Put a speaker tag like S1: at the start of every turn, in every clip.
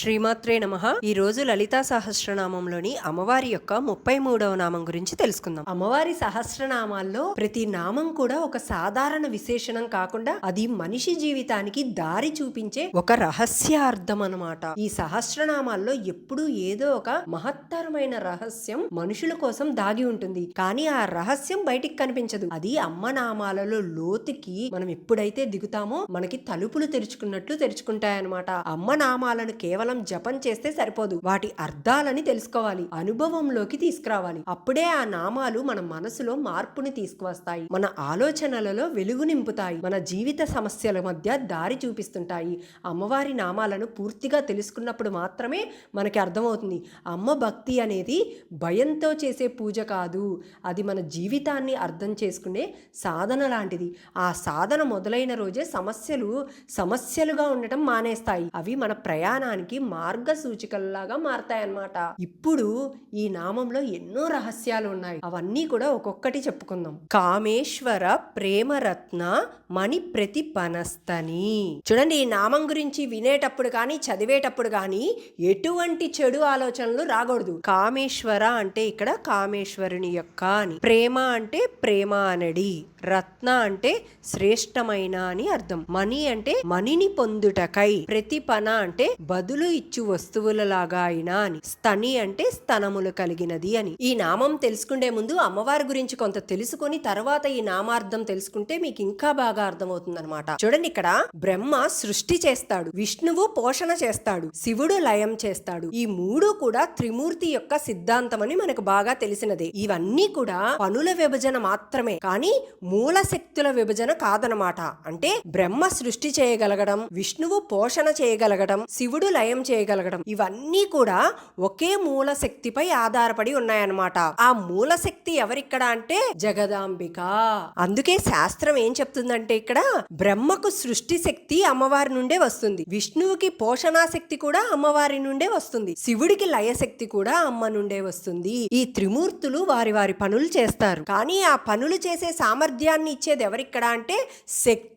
S1: శ్రీమాత్రే నమః. ఈ రోజు లలితా సహస్రనామంలోని అమ్మవారి యొక్క 33వ నామం గురించి తెలుసుకుందాం. అమ్మవారి సహస్రనామాల్లో ప్రతి నామం కూడా ఒక సాధారణ విశేషణం కాకుండా అది మనిషి జీవితానికి దారి చూపించే ఒక రహస్యార్థం అన్నమాట. ఈ సహస్రనామాల్లో ఎప్పుడూ ఏదో ఒక మహత్తరమైన రహస్యం మనుషుల కోసం దాగి ఉంటుంది. కానీ ఆ రహస్యం బయటికి కనిపించదు. అది అమ్మ నామాలలో లోతుకి మనం ఎప్పుడైతే దిగుతామో మనకి తలుపులు తెరుచుకున్నట్లు తెరుచుకుంటాయన్నమాట. అమ్మ నామాలను కేవలం జపం చేస్తే సరిపోదు, వాటి అర్థాలని తెలుసుకోవాలి, అనుభవంలోకి తీసుకురావాలి. అప్పుడే ఆ నామాలు మన మనసులో మార్పుని తీసుకువస్తాయి, మన ఆలోచనలలో వెలుగు నింపుతాయి, మన జీవిత సమస్యల మధ్య దారి చూపిస్తుంటాయి. అమ్మవారి నామాలను పూర్తిగా తెలుసుకున్నప్పుడు మాత్రమే మనకి అర్థమవుతుంది అమ్మ భక్తి అనేది భయంతో చేసే పూజ కాదు, అది మన జీవితాన్ని అర్థం చేసుకునే సాధన లాంటిది. ఆ సాధన మొదలైన రోజే సమస్యలుగా ఉండటం మానేస్తాయి. అవి మన ప్రయాణానికి మార్గ సూచికల్లాగా మారతాయన్నమాట. ఇప్పుడు ఈ నామంలో ఎన్నో రహస్యాలు ఉన్నాయి, అవన్నీ కూడా ఒక్కొక్కటి చెప్పుకుందాం. కామేశ్వర ప్రేమరత్న మణి ప్రతిపనస్తని. చూడండి, ఈ నామం గురించి వినేటప్పుడు కానీ చదివేటప్పుడు కానీ ఎటువంటి చెడు ఆలోచనలు రాకూడదు. కామేశ్వర అంటే ఇక్కడ కామేశ్వరుని యొక్క అని, ప్రేమ అంటే ప్రేమ అనడి, రత్న అంటే శ్రేష్టమైన అని అర్థం, మణి అంటే మణిని పొందుటకై, ప్రతిపన అంటే బదులు ఇచ్చు వస్తువులలాగా అయినా అని, స్తని అంటే స్తనములు కలిగినది అని. ఈ నామం తెలుసుకునే ముందు అమ్మవారి గురించి కొంత తెలుసుకొని తర్వాత ఈ నామార్థం తెలుసుకుంటే మీకు ఇంకా బాగా అర్థమవుతుంది అనమాట. చూడండి, ఇక్కడ బ్రహ్మ సృష్టి చేస్తాడు, విష్ణువు పోషణ చేస్తాడు, శివుడు లయం చేస్తాడు. ఈ మూడు కూడా త్రిమూర్తి యొక్క సిద్ధాంతం అని మనకు బాగా తెలిసినదే. ఇవన్నీ కూడా పనుల విభజన మాత్రమే, కానీ మూల శక్తుల విభజన కాదనమాట. అంటే బ్రహ్మ సృష్టి చేయగలగడం, విష్ణువు పోషణ చేయగలగడం, శివుడు లయం చేయగలగడం, ఇవన్నీ కూడా ఒకే మూల శక్తిపై ఆధారపడి ఉన్నాయన్నమాట. ఆ మూల శక్తి ఎవరిక్కడ అంటే జగదాంబిక. అందుకే శాస్త్రం ఏం చెప్తుందంటే ఇక్కడ బ్రహ్మకు సృష్టి శక్తి అమ్మవారి నుండే వస్తుంది, విష్ణువుకి పోషణా శక్తి కూడా అమ్మవారి నుండే వస్తుంది, శివుడికి లయశక్తి కూడా అమ్మ నుండే వస్తుంది. ఈ త్రిమూర్తులు వారి వారి పనులు చేస్తారు, కానీ ఆ పనులు చేసే సామర్థ్యాన్ని ఇచ్చేది ఎవరిక్కడ అంటే శక్తి,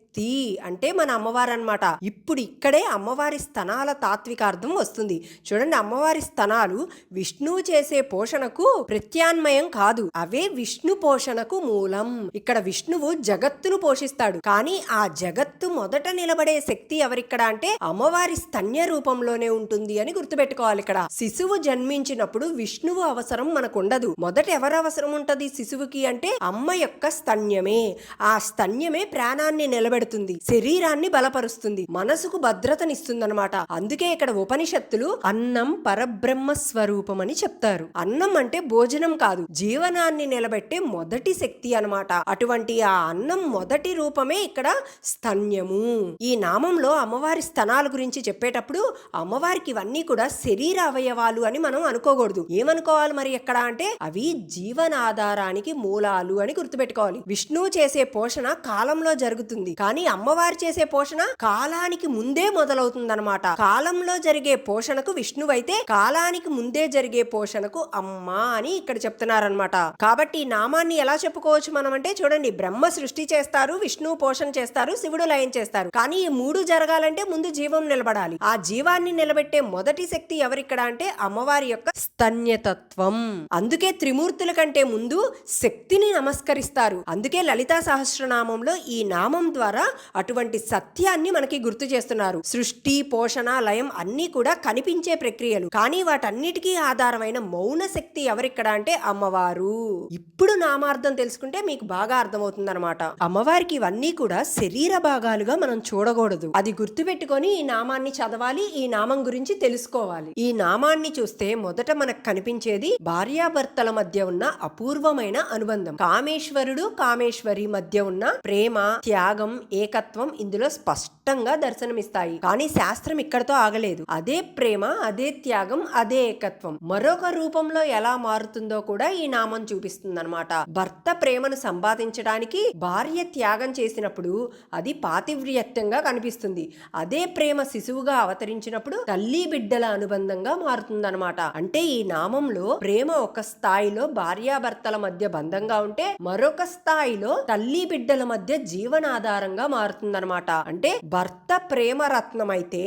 S1: అంటే మన అమ్మవారు అన్నమాట. ఇప్పుడు ఇక్కడే అమ్మవారి స్తనాల తాత్వికార్థం వస్తుంది. చూడండి, అమ్మవారి స్తనాలు విష్ణువు చేసే పోషణకు ప్రత్యాన్మయం కాదు, అవే విష్ణు పోషణకు మూలం. ఇక్కడ విష్ణువు జగత్తును పోషిస్తాడు, కానీ ఆ జగత్తు మొదట నిలబడే శక్తి ఎవరిక్కడ అంటే అమ్మవారి స్తన్య రూపంలోనే ఉంటుంది అని గుర్తుపెట్టుకోవాలి. ఇక్కడ శిశువు జన్మించినప్పుడు విష్ణువు అవసరం మనకు ఉండదు. మొదట ఎవరు అవసరం ఉంటది శిశువుకి అంటే అమ్మ యొక్క స్తన్యమే. ఆ స్తన్యమే ప్రాణాన్ని నిలబెడుతుంది, శరీరాన్ని బలపరుస్తుంది, మనసుకు భద్రతనిస్తుందన్నమాట. అందుకే ఇక్కడ ఉపనిషత్తులు అన్నం పరబ్రహ్మ స్వరూపం అని చెప్తారు. అన్నం అంటే భోజనం కాదు, జీవనాన్ని నిలబెట్టే మొదటి శక్తి అన్నమాట. అటువంటి ఆ అన్నం మొదటి రూపమే ఇక్కడ స్తన్యము. ఈ నామంలో అమ్మవారి స్తనాల గురించి చెప్పేటప్పుడు అమ్మవారికి ఇవన్నీ కూడా శరీర అవయవాలు అని మనం అనుకోకూడదు. ఏమనుకోవాలి మరి ఎక్కడ అంటే అవి జీవనాధారానికి మూలాలు అని గుర్తుపెట్టుకోవాలి. విష్ణువు చేసే పోషణ కాలంలో జరుగుతుంది, కానీ అమ్మవారు చేసే పోషణ కాలానికి ముందే మొదలవుతుందన్నమాట. కాలంలో జరిగే పోషణకు విష్ణువు అయితే కాలానికి ముందే జరిగే పోషణకు అమ్మ అని ఇక్కడ చెప్తున్నారనమాట. కాబట్టి ఈ నామాన్ని ఎలా చెప్పుకోవచ్చు మనం అంటే చూడండి, బ్రహ్మ సృష్టి చేస్తారు, విష్ణువు పోషణ చేస్తారు, శివుడు లయం చేస్తారు, కానీ ఈ మూడు జరగాలంటే ముందు జీవం నిలబడాలి. ఆ జీవాన్ని నిలబెట్టే మొదటి శక్తి ఎవరిక్కడ అంటే అమ్మవారి యొక్క స్తన్యతత్వం. అందుకే త్రిమూర్తుల కంటే ముందు శక్తిని నమస్కరిస్తారు. అందుకే లలితా సహస్రనామంలో ఈ నామం ద్వారా అటువంటి సత్యాన్ని మనకి గుర్తు చేస్తున్నారు. సృష్టి పోషణ లయం అన్నీ కూడా కనిపించే ప్రక్రియలు, కానీ వాటన్నిటికీ ఆధారమైన మౌన శక్తి ఎవరిక్కడ అంటే అమ్మవారు. ఇప్పుడు నామార్థం తెలుసుకుంటే మీకు బాగా అర్థమవుతుంది అనమాట. అమ్మవారికి ఇవన్నీ కూడా శరీర భాగాలుగా మనం చూడకూడదు, అది గుర్తుపెట్టుకొని ఈ నామాన్ని చదవాలి, ఈ నామం గురించి తెలుసుకోవాలి. ఈ నామాన్ని చూస్తే మొదట మనకు కనిపించేది భార్యాభర్తల మధ్య ఉన్న అపూర్వమైన అనుబంధం. కామేశ్వరుడు కామేశ్వరి మధ్య ఉన్న ప్రేమ, త్యాగం, ఏకత్వం ఇందులో స్పష్టంగా దర్శనమిస్తాయి. కానీ శాస్త్రం ఇక్కడతో ఆగలేదు. అదే ప్రేమ, అదే త్యాగం, అదే ఏకత్వం మరొక రూపంలో ఎలా మారుతుందో కూడా ఈ నామం చూపిస్తుంది అనమాట. భర్త ప్రేమను సంపాదించడానికి భార్య త్యాగం చేసినప్పుడు అది పాతివ్రియత్యంగా కనిపిస్తుంది. అదే ప్రేమ శిశువుగా అవతరించినప్పుడు తల్లి బిడ్డల అనుబంధంగా మారుతుందన్నమాట. అంటే ఈ నామంలో ప్రేమ ఒక స్థాయిలో భార్యాభర్తల మధ్య బంధంగా ఉంటే మరొక స్థాయిలో తల్లి బిడ్డల మధ్య జీవనాధారంగా ఆహారంగా మారుతుందన్నమాట. అంటే భర్త ప్రేమ రత్నం అయితే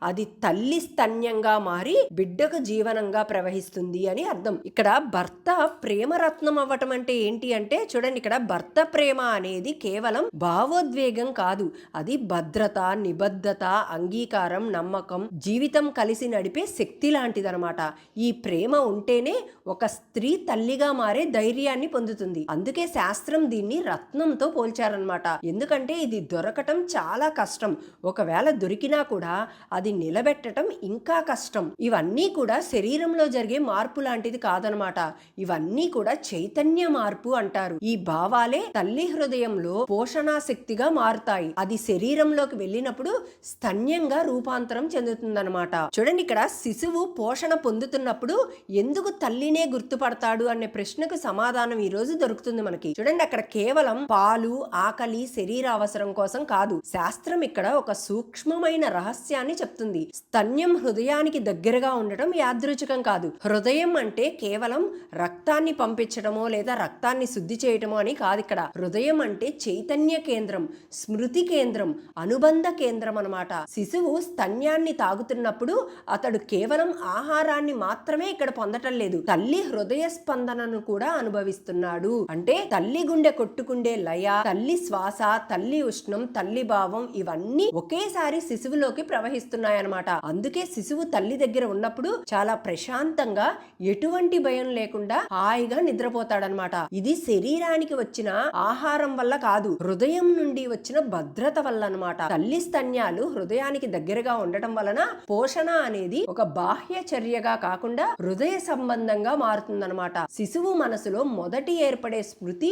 S1: అది తల్లి స్తన్యంగా మారి బిడ్డకు జీవనంగా ప్రవహిస్తుంది అని అర్థం. ఇక్కడ భర్త ప్రేమ రత్నం అవ్వటం అంటే ఏంటి అంటే చూడండి, ఇక్కడ భర్త ప్రేమ అనేది కేవలం భావోద్వేగం కాదు, అది భద్రత, నిబద్ధత, అంగీకారం, నమ్మకం, జీవితం కలిసి నడిపే శక్తి లాంటిదనమాట. ఈ ప్రేమ ఉంటేనే ఒక స్త్రీ తల్లిగా మారే ధైర్యాన్ని పొందుతుంది. అందుకే శాస్త్రం దీన్ని రత్నంతో పోల్చారనమాట. ఎందుకంటే ఇది దొరకటం చాలా కష్టం, ఒకవేళ దొరికినా కూడా అది నిలబెట్టడం ఇంకా కష్టం. ఇవన్నీ కూడా శరీరంలో జరిగే మార్పు లాంటిది కాదనమాట, ఇవన్నీ కూడా చైతన్య మార్పు అంటారు. ఈ భావాలే తల్లి హృదయంలో పోషణా శక్తిగా మారుతాయి. అది శరీరంలోకి వెళ్ళినప్పుడు స్తన్యంగా రూపాంతరం చెందుతుందన్నమాట. చూడండి, ఇక్కడ శిశువు పోషణ పొందుతున్నప్పుడు ఎందుకు తల్లినే గుర్తుపడతాడు అనే ప్రశ్నకు సమాధానం ఈ రోజు దొరుకుతుంది మనకి. చూడండి, అక్కడ కేవలం పాలు, ఆకలి, శరీర అవసరం కోసం కాదు. శాస్త్రం ఇక్కడ ఒక సూక్ష్మమైన రహస్యాన్ని చెప్తుంది. స్తన్యం హృదయానికి దగ్గరగా ఉండటం యాదృచ్ఛికం కాదు. హృదయం అంటే కేవలం రక్తాన్ని పంపించడమో లేదా రక్తాన్ని శుద్ధి చేయటమో అని కాదు. ఇక్కడ హృదయం అంటే చైతన్య కేంద్రం, స్మృతి కేంద్రం, అనుబంధ కేంద్రం అన్నమాట. శిశువు స్తన్యాన్ని తాగుతున్నప్పుడు అతడు కేవలం ఆహారాన్ని మాత్రమే ఇక్కడ పొందటం లేదు, తల్లి హృదయ స్పందనను కూడా అనుభవిస్తున్నాడు. అంటే తల్లి గుండె కొట్టుకుండే లయ, తల్లి శ్వాస, తల్లి ఉష్ణం, తల్లి భావం ఇవన్నీ ఒకేసారి శిశువులోకి ప్రవహిస్తున్నాయన్నమాట. అందుకే శిశువు తల్లి దగ్గర ఉన్నప్పుడు చాలా ప్రశాంతంగా, ఎటువంటి భయం లేకుండా హాయిగా నిద్రపోతాడనమాట. ఇది శరీరానికి వచ్చిన ఆహారం వల్ల కాదు, హృదయం నుండి వచ్చిన భద్రత వల్ల అన్నమాట. తల్లి స్తన్యాలు హృదయానికి దగ్గరగా ఉండటం వలన పోషణ అనేది ఒక బాహ్య చర్యగా కాకుండా హృదయ సంబంధంగా మారుతుందన్నమాట. శిశువు మనసులో మొదటి ఏర్పడే స్మృతి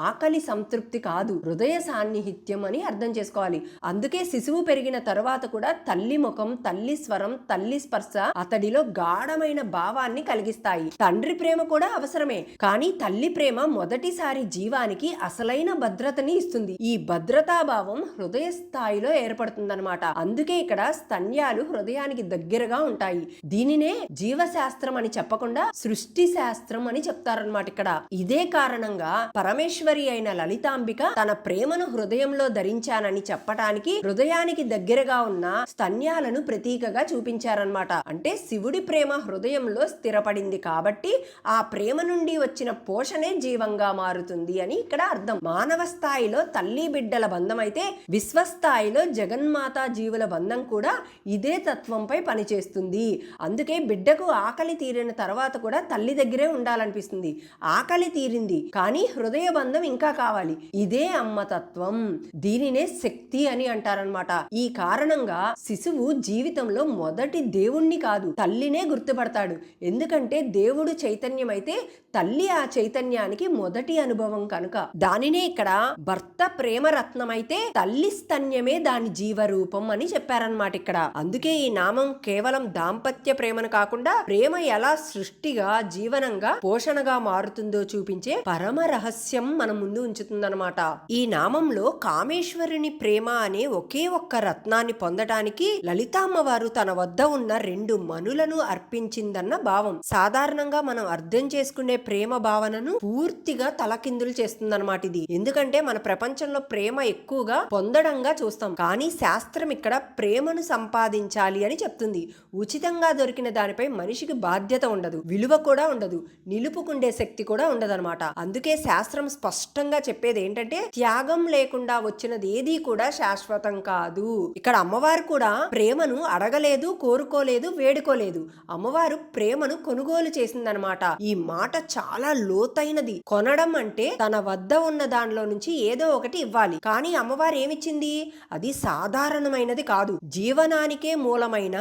S1: ఆకలి, సంతృప్తి కాదు, హృదయ సాన్నిహిత్యం అని అర్థం చేసుకోవాలి. అందుకే శిశువు పెరిగిన తరువాత కూడా తల్లి ముఖం, తల్లి స్వరం, తల్లి స్పర్శ అతడిలో గాఢమైన భావాన్ని కలిగిస్తాయి. తండ్రి ప్రేమ కూడా అవసరమే, కానీ తల్లి ప్రేమ మొదటిసారి జీవానికి అసలైన భద్రతని ఇస్తుంది. ఈ భద్రతాభావం హృదయ స్థాయిలో ఏర్పడుతుందన్నమాట. అందుకే ఇక్కడ స్తన్యాలు హృదయానికి దగ్గరగా ఉంటాయి. దీనినే జీవశాస్త్రం అని చెప్పకుండా సృష్టి శాస్త్రం అని చెప్తారనమాట. ఇక్కడ ఇదే కారణంగా పరమేశ్వరి అయిన లలితాంబిక తన ప్రేమను హృదయంలో ధరించానని చెప్పటానికి హృదయానికి దగ్గరగా ఉన్న స్తన్యాలను ప్రతీకగా చూపించారనమాట. అంటే శివుడి ప్రేమ హృదయంలో స్థిరపడింది కాబట్టి ఆ ప్రేమ నుండి వచ్చిన పోషణే జీవంగా మారుతుంది అని ఇక్కడ అర్థం. మానవ స్థాయిలో తల్లి బిడ్డల బంధం అయితే విశ్వస్థాయిలో జగన్మాత జీవుల బంధం కూడా ఇదే తత్వంపై పనిచేస్తుంది. అందుకే బిడ్డకు ఆకలి తీరిన తర్వాత కూడా తల్లి దగ్గరే ఉండాలనిపిస్తుంది. ఆకలి తీరింది కానీ హృదయ బంధం ఇంకా కావాలి, ఇదే అమ్మ తత్వం. దీనినే శక్తి అని అంటారనమాట. ఈ కారణంగా శిశువు జీవితంలో మొదటి దేవుణ్ణి కాదు, తల్లినే గుర్తుపడతాడు. ఎందుకంటే దేవుడు చైతన్యం అయితే తల్లి ఆ చైతన్యానికి మొదటి అనుభవం కనుక. దానినే ఇక్కడ భర్త ప్రేమ రత్నం అయితే తల్లి స్తన్యమే దాని జీవరూపం అని చెప్పారనమాట ఇక్కడ. అందుకే ఈ నామం కేవలం దాంపత్య ప్రేమను కాకుండా ప్రేమ ఎలా సృష్టిగా, జీవనంగా, పోషణగా మారుతుందో చూపించే పరమ రహస్యం మన ముందు ఉంచుతుందన్నమాట. ఈ నామంలో కామేశ్వరుని ప్రేమ అనే ఒకే ఒక్క రత్నాన్ని పొందటానికి లలితామ్మవారు తన వద్ద ఉన్న 2 మనులను అర్పించిందన్న భావం. సాధారణంగా మనం అర్థం చేసుకునే ప్రేమ భావనను పూర్తిగా తలకిందులు చేస్తుందన్నమాట ఇది. ఎందుకంటే మన ప్రపంచంలో ప్రేమ ఎక్కువగా పొందడంగా చూస్తాం, కానీ శాస్త్రం ఇక్కడ ప్రేమను సంపాదించాలి అని చెప్తుంది. ఉచితంగా దొరికిన దానిపై మనిషికి బాధ్యత ఉండదు, విలువ కూడా ఉండదు, నిలుపుకుండే శక్తి కూడా ఉండదన్నమాట. అందుకే శాస్త్రం స్పష్టంగా చెప్పేది ఏంటంటే త్యాగం లేకుండా వచ్చినది ఏది కూడా శాశ్వతం కాదు. ఇక్కడ అమ్మవారు కూడా ప్రేమను అడగలేదు, కోరుకోలేదు, వేడుకోలేదు. అమ్మవారు ప్రేమను కొనుగోలు చేసిందనమాట. ఈ మాట చాలా లోతైనది. కొనడం అంటే తన వద్ద ఉన్న దానిలో నుంచి ఏదో ఒకటి ఇవ్వాలి. కానీ అమ్మవారు ఏమిచ్చింది? అది సాధారణమైనది కాదు, జీవనానికే మూలమైన,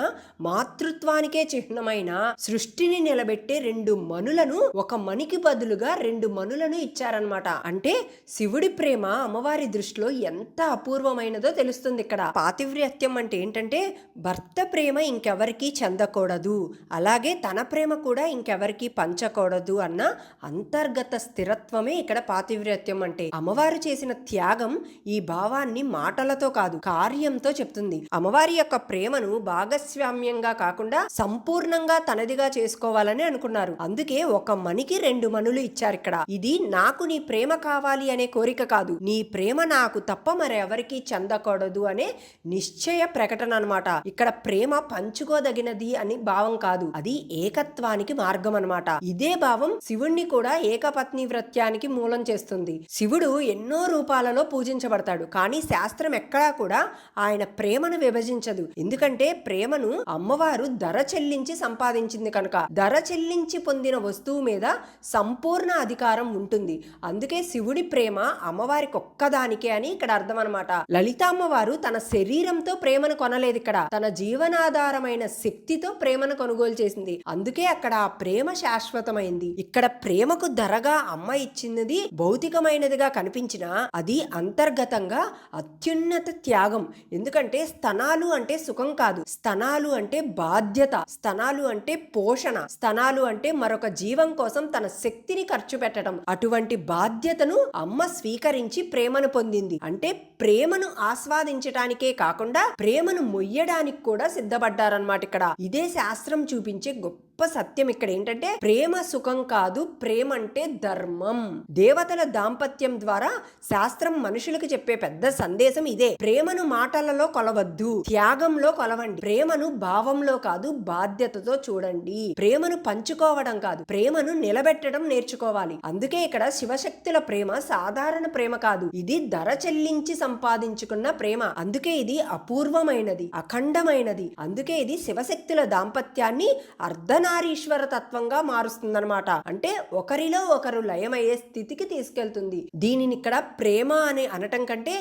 S1: మాతృత్వానికే చిహ్నమైన, సృష్టిని నిలబెట్టే 2 మనులను, ఒక మనికి బదులుగా 2 మనులను ఇచ్చారనమాట. అంటే శివుడి ప్రేమ అమ్మవారి దృష్టిలో ఎంత అపూర్వమైనదో తెలుస్తుంది ఇక్కడ. పాతివ్రత్యం అంటే ఏంటంటే భర్త ప్రేమ ఇంకెవరికి చెందకూడదు, అలాగే తన ప్రేమ కూడా ఇంకెవరికి పంచకూడదు అన్న అంతర్గత స్థిరత్వమే ఇక్కడ పాతివ్రత్యం అంటే. అమ్మవారు చేసిన త్యాగం ఈ భావాన్ని మాటలతో కాదు, కార్యంతో చెప్తుంది. అమ్మవారి యొక్క ప్రేమను భాగస్వామ్యంగా కాకుండా సంపూర్ణంగా తనదిగా చేసుకోవాలని అనుకున్నారు. అందుకే ఒక మనికి 2 మనులు ఇచ్చారు ఇక్కడ. ఇది నాకు నీ ప్రేమ కావాలి అనే కోరిక కాదు, నీ ప్రేమ నాకు తప్ప మరెవరికి చెందకూడదు అనే నిశ్చయ ప్రకటన అన్నమాట. ఇక్కడ ప్రేమ పంచుకోదగినది అని భావం కాదు, అది ఏకత్వానికి మార్గం అన్నమాట. ఇదే భావం శివుణ్ణి కూడా ఏకపత్ని వ్రత్యానికి మూలం చేస్తుంది. శివుడు ఎన్నో రూపాలలో పూజించబడతాడు, కానీ శాస్త్రం ఎక్కడా కూడా ఆయన ప్రేమను విభజించదు. ఎందుకంటే ప్రేమను అమ్మవారు ధర చెల్లించి సంపాదించింది కనుక. ధర చెల్లించి పొందిన వస్తువు మీద సంపూర్ణ అధికారం ఉంటుంది. అందుకే శివుడి ప్రేమ అమ్మవారికి ఒక్కదానికే అని ఇక్కడ అర్థం అనమాట. లలిత అమ్మవారు తన శరీరంతో ప్రేమను కొనలేదు, ఇక్కడ తన జీవనాధారమైన శక్తితో ప్రేమను కొనుగోలు చేసింది. అందుకే అక్కడ ఆ ప్రేమ శాశ్వతమైంది. ఇక్కడ ప్రేమకు ధరగా అమ్మ ఇచ్చినది భౌతికమైనదిగా కనిపించినా అది అంతర్గతంగా అత్యున్నత త్యాగం. ఎందుకంటే స్తనాలు అంటే సుఖం కాదు, స్తనాలు అంటే బాధ్యత, స్తనాలు అంటే పోషణ, స్తనాలు అంటే మరొక జీవం కోసం తన శక్తిని ఖర్చు పెట్టడం. అటువంటి బాధ్యతను అమ్మ స్వీకరించి ప్రేమను పొందింది. అంటే ప్రేమను ఆస్వాదించటానికే కాకుండా ప్రేమను మొయ్యడానికి కూడా సిద్ధపడ్డారన్నమాట. ఇక్కడ ఇదే శాస్త్రం చూపించే గొప్ప సత్యం. ఇక్కడ ఏంటంటే ప్రేమ సుఖం కాదు, ప్రేమ అంటే ధర్మం. దేవతల దాంపత్యం ద్వారా శాస్త్రం మనుషులకు చెప్పే పెద్ద సందేశం ఇదే. ప్రేమను మాటలలో కొలవద్దు, త్యాగంలో కొలవండి. ప్రేమను భావంలో కాదు, బాధ్యతతో చూడండి. ప్రేమను పంచుకోవడం కాదు, ప్రేమను నిలబెట్టడం నేర్చుకోవాలి. అందుకే ఇక్కడ శివశక్తుల ప్రేమ సాధారణ ప్రేమ కాదు, ఇది ధర చెల్లించి సంపాదించుకున్న ప్రేమ. అందుకే ఇది అపూర్వమైనది, అఖండమైనది. అందుకే ఇది శివశక్తుల దాంపత్యాన్ని అర్ధనారీశ్వర తత్వంగా మారుస్తుందన్నమాట. అంటే ఒకరిలో ఒకరు లయమయ్యే స్థితికి తీసుకెళ్తుంది. దీనిని ఇక్కడ ప్రేమ అని అనటం కంటే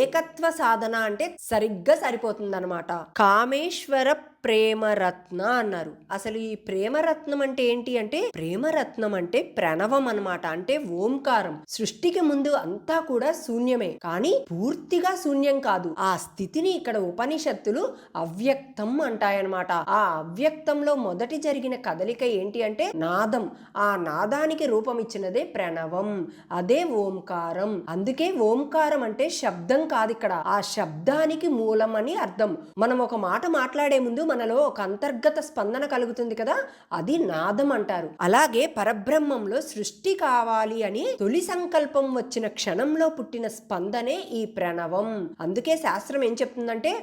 S1: ఏకత్వ సాధన అంటే సరిగ్గా సరిపోతుందన్నమాట. కామేశ్వర ప్రేమరత్న అన్నారు. అసలు ఈ ప్రేమరత్నం అంటే ఏంటి అంటే, ప్రేమరత్నం అంటే ప్రణవం అన్నమాట. అంటే ఓంకారం. సృష్టికి ముందు అంతా కూడా శూన్యమే, కానీ పూర్తిగా శూన్యం కాదు. ఆ స్థితిని ఇక్కడ ఉపనిషత్తులు అవ్యక్తం అంటాయన్నమాట. ఆ అవ్యక్తంలో మొదటి జరిగిన కదలిక ఏంటి అంటే నాదం. ఆ నాదానికి రూపం ఇచ్చినదే ప్రణవం, అదే ఓంకారం. అందుకే ఓంకారం అంటే శబ్దం కాదు, ఇక్కడ ఆ శబ్దానికి మూలం అని అర్థం. మనం ఒక మాట మాట్లాడే ముందు మనలో ఒక అంతర్గత స్పందన కలుగుతుంది కదా, అది నాదం అంటారు. అలాగే పరబ్రహ్మంలో సృష్టి కావాలి అని తొలి సంకల్పం వచ్చిన క్షణంలో పుట్టిన స్పందనే ఈ ప్రణవం. అందుకే శాస్త్రం ఏం చెప్తుందంటే